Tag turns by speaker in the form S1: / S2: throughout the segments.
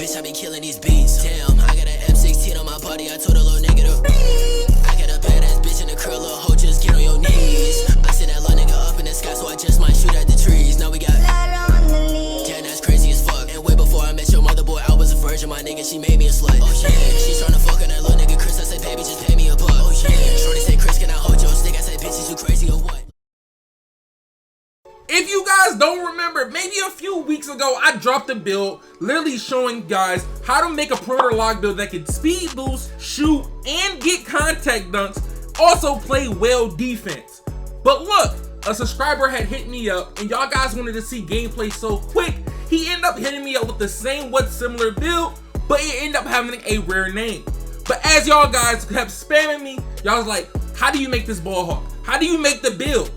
S1: bitch, I be killing these beats. Damn, I got an M16 on my body, I told a little nigga to I got a badass bitch in the curl, little hoe, just get on your knees. I sent that little nigga up in the sky, so I just might shoot at the trees. Now we got damn, that's crazy as fuck. And way before I met your mother, boy, I was a virgin, my nigga, she made me a slut. Oh yeah, she's tryna fuck on that little nigga Chris, I say, baby, just pay me a buck. Oh yeah, shorty say, Chris, can I hold your stick? I say, bitch, is you crazy or what?
S2: If you guys don't remember, maybe a few weeks ago, I dropped a build literally showing you guys how to make a perimeter lock build that can speed boost, shoot, and get contact dunks, also play well defense. But look, a subscriber had hit me up and y'all guys wanted to see gameplay so quick, he ended up hitting me up with the same what similar build, but it ended up having a rare name. But as y'all guys kept spamming me, y'all was like, how do you make this ball hawk? How do you make the build?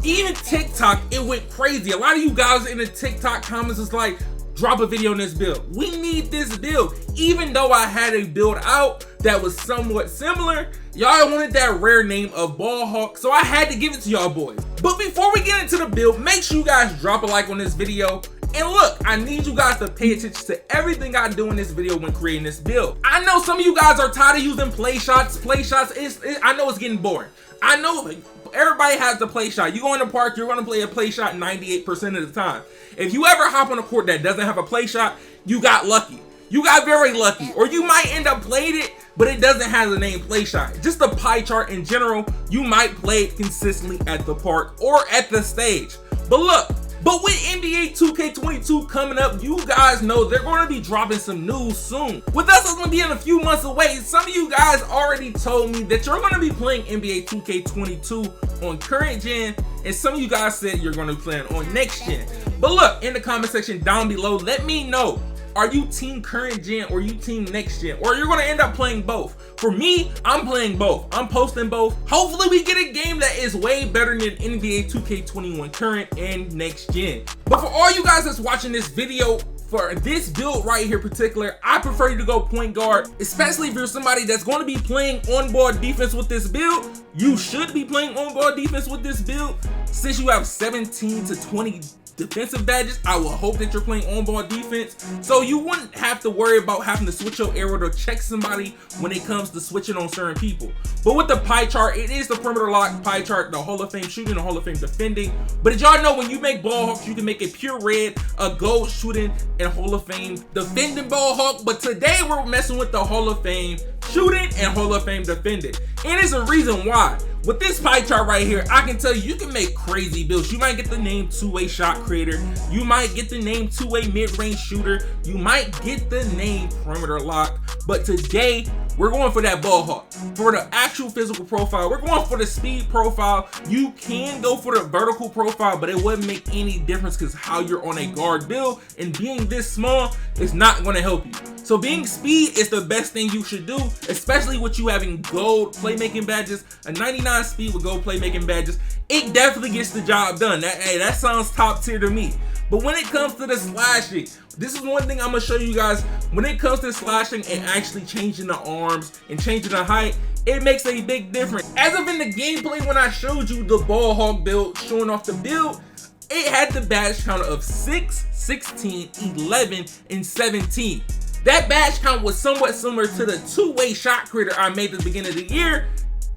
S2: Even TikTok, it went crazy. A lot of you guys in the TikTok comments was like, drop a video on this build. We need this build. Even though I had a build out that was somewhat similar, y'all wanted that rare name of ball hawk, so I had to give it to y'all boys. But before we get into the build, make sure you guys drop a like on this video. And look, I need you guys to pay attention to everything I do in this video when creating this build. I know some of you guys are tired of using play shots. I know it's getting boring. I know everybody has the play shot. You go in the park, you're gonna play a play shot 98% of the time. If you ever hop on a court that doesn't have a play shot, you got lucky. You got very lucky. Or you might end up playing it, but it doesn't have the name play shot. Just the pie chart in general, you might play it consistently at the park or at the stage. But look, with NBA 2K22 coming up, you guys know they're going to be dropping some news soon. With us, it's going to be in a few months away. Some of you guys already told me that you're going to be playing NBA 2K22 on current gen, and some of you guys said you're going to be playing on next gen. But look, in the comment section down below, let me know. Are you team current gen or you team next gen? Or you're gonna end up playing both? For me, I'm playing both. I'm posting both. Hopefully we get a game that is way better than NBA 2K21 current and next gen. But for all you guys that's watching this video, for this build right here in particular, I prefer you to go point guard, especially if you're somebody that's going to be playing on-ball defense with this build. You should be playing on-ball defense with this build. Since you have 17 to 20 defensive badges, I will hope that you're playing on-ball defense, so you wouldn't have to worry about having to switch your arrow to check somebody when it comes to switching on certain people. But with the pie chart, it is the perimeter lock pie chart, the Hall of Fame shooting, the Hall of Fame defending. But as y'all know, when you make ball hawks, you can make a pure red, a gold shooting, and Hall of Fame defending ball hawk. But today we're messing with the Hall of Fame shooting and Hall of Fame defending, and there's a reason why. With this pie chart right here, I can tell you can make crazy builds. You might get the name two-way shot creator. You might get the name two-way mid-range shooter. You might get the name perimeter lock. But today, we're going for that ball hawk. For the actual physical profile, we're going for the speed profile. You can go for the vertical profile, but it wouldn't make any difference because how you're on a guard build, and being this small is not going to help you. So being speed is the best thing you should do, especially with you having gold playmaking badges, a 99 speed with gold playmaking badges. It definitely gets the job done. That sounds top tier to me. But when it comes to the slashing, this is one thing I'm gonna show you guys. When it comes to slashing and actually changing the arms and changing the height, it makes a big difference. As of in the gameplay, when I showed you the ball hawk build, showing off the build, it had the badge count of 6, 16, 11, and 17. That badge count was somewhat similar to the two-way shot creator I made at the beginning of the year,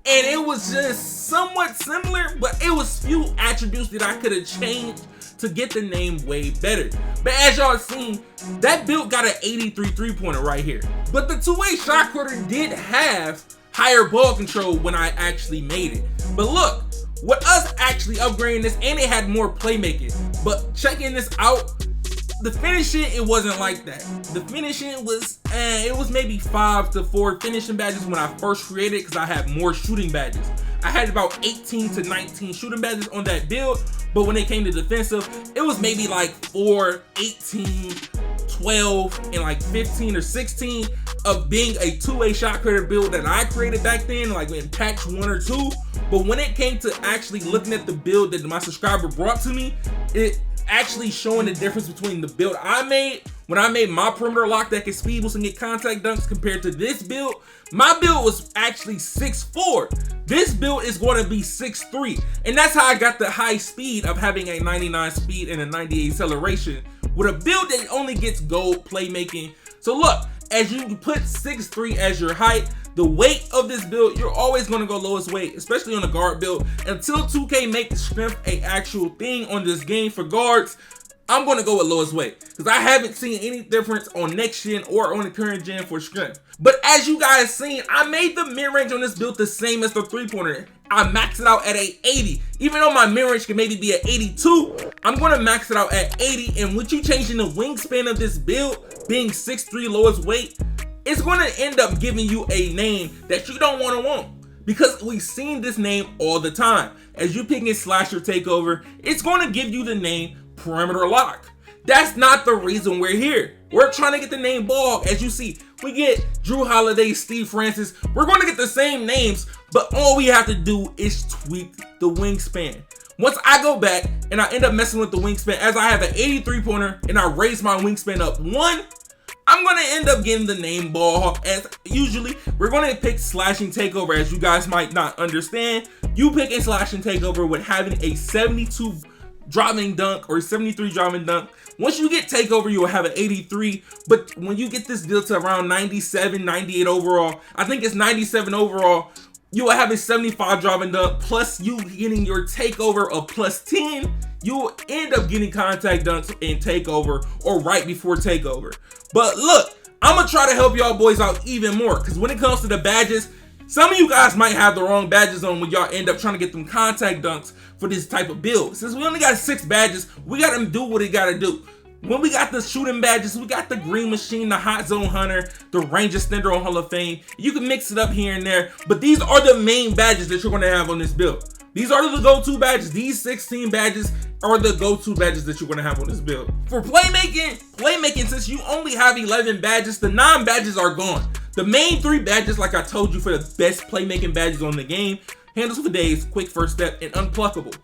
S2: and it was just somewhat similar, but it was few attributes that I could have changed to get the name way better. But as y'all seen, that build got an 83 three-pointer right here. But the two-way shot creator did have higher ball control when I actually made it. But look, with us actually upgrading this, and it had more playmaking. But checking this out, the finishing, it wasn't like that. The finishing was, it was maybe 5 to 4 finishing badges when I first created it, because I had more shooting badges. I had about 18 to 19 shooting badges on that build, but when it came to defensive, it was maybe like 4, 18, 12, and like 15 or 16 of being a two-way shot creator build that I created back then, like in patch 1 or 2. But when it came to actually looking at the build that my subscriber brought to me, it actually showing the difference between the build I made when I made my perimeter lock that can speed boost and get contact dunks compared to this build. My build was actually 6'4". This build is going to be 6'3", and that's how I got the high speed of having a 99 speed and a 98 acceleration with a build that only gets gold playmaking. So look, as you put 6'3" as your height, the weight of this build, you're always going to go lowest weight, especially on a guard build. Until 2K make the strength a actual thing on this game for guards, I'm going to go with lowest weight because I haven't seen any difference on next gen or on the current gen for strength. But as you guys seen, I made the mid-range on this build the same as the three-pointer. I maxed it out at a 80. Even though my mid-range can maybe be at 82, I'm going to max it out at 80. And with you changing the wingspan of this build, being 6'3" lowest weight, it's going to end up giving you a name that you don't want because we've seen this name all the time. As you picking slasher takeover, it's going to give you the name perimeter lock. That's not the reason we're here. We're trying to get the name ball. As you see, we get Drew Holiday, Steve Francis. We're going to get the same names, but all we have to do is tweak the wingspan. Once I go back and I end up messing with the wingspan, as I have an 83 pointer and I raise my wingspan up 1, I'm going to end up getting the name ball hawk. As usually, we're going to pick slashing takeover. As you guys might not understand, you pick a slashing takeover with having a 72 driving dunk or 73 driving dunk. Once you get takeover, you will have an 83, but when you get this deal to around 97, 98 overall, I think it's 97 overall, you will have a 75 driving dunk, plus you getting your takeover of plus 10, you will end up getting contact dunks in takeover or right before takeover. But look, I'm gonna try to help y'all boys out even more, because when it comes to the badges, some of you guys might have the wrong badges on when y'all end up trying to get them contact dunks for this type of build. Since we only got 6 badges, we got to do what we got to do. When we got the shooting badges, we got the green machine, the hot zone hunter, the range extender on Hall of Fame. You can mix it up here and there, but these are the main badges that you're going to have on this build. These are the go-to badges. These 16 badges are the go-to badges that you're going to have on this build. For playmaking, since you only have 11 badges, the non-badges are gone. The main 3 badges, like I told you, for the best playmaking badges on the game: handles for days, quick first step, and unpluckable.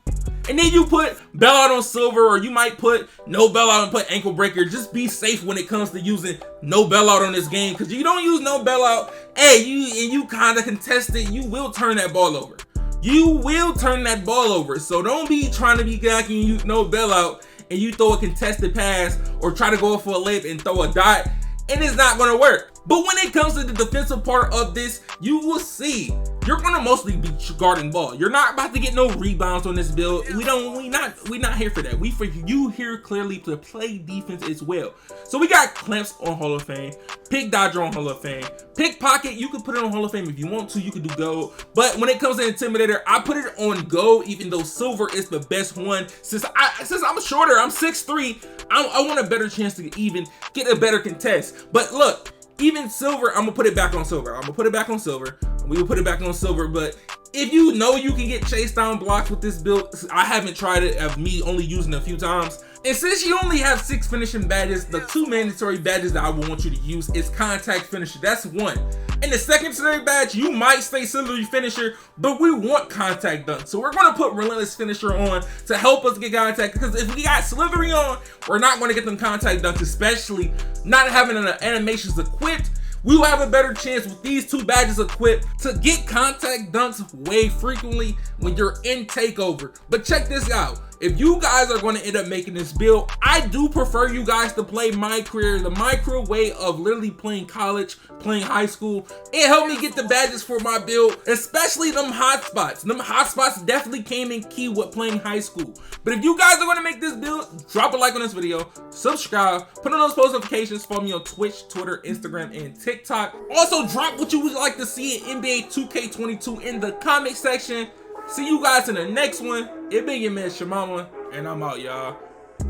S2: And then you put bailout on silver, or you might put no bailout and put ankle breaker. Just be safe when it comes to using no bailout on this game, because you don't use no bailout, hey, you kind of contest it, you will turn that ball over. You will turn that ball over. So don't be trying to be cocky and use no bailout and you throw a contested pass or try to go for a layup and throw a dot, and it's not going to work. But when it comes to the defensive part of this, you will see you're gonna mostly be guarding ball. You're not about to get no rebounds on this build. We not here for that. We for you here clearly to play defense as well. So we got clamps on Hall of Fame, pick dodger on Hall of Fame, pickpocket. You can put it on Hall of Fame if you want to. You can do gold. But when it comes to intimidator, I put it on gold, even though silver is the best one. Since I'm shorter, I'm 6'3", I want a better chance to even get a better contest. But look, even silver, I'm gonna put it back on silver. I'm gonna put it back on silver. We will put it back on silver. But if you know you can get chase down blocks with this build, I haven't tried it, of me only using it a few times. And since you only have 6 finishing badges, the 2 mandatory badges that I will want you to use is contact finisher. That's 1. And the secondary badge, you might stay slithery finisher, but we want contact dunk. So we're gonna put relentless finisher on to help us get contact, because if we got slithery on, we're not gonna get them contact dunks, especially not having the animations equipped. We will have a better chance with these 2 badges equipped to get contact dunks way frequently when you're in takeover. But check this out. If you guys are going to end up making this build, I do prefer you guys to play my career, the micro way of literally playing college, playing high school. It helped me get the badges for my build, especially them hotspots. Them hotspots definitely came in key with playing high school. But if you guys are going to make this build, drop a like on this video, subscribe, put on those post notifications, follow me on Twitch, Twitter, Instagram, and TikTok. Also, drop what you would like to see in NBA 2K22 in the comment section. See you guys in the next one. It been your man ChaMoma, and I'm out, y'all.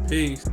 S2: Peace.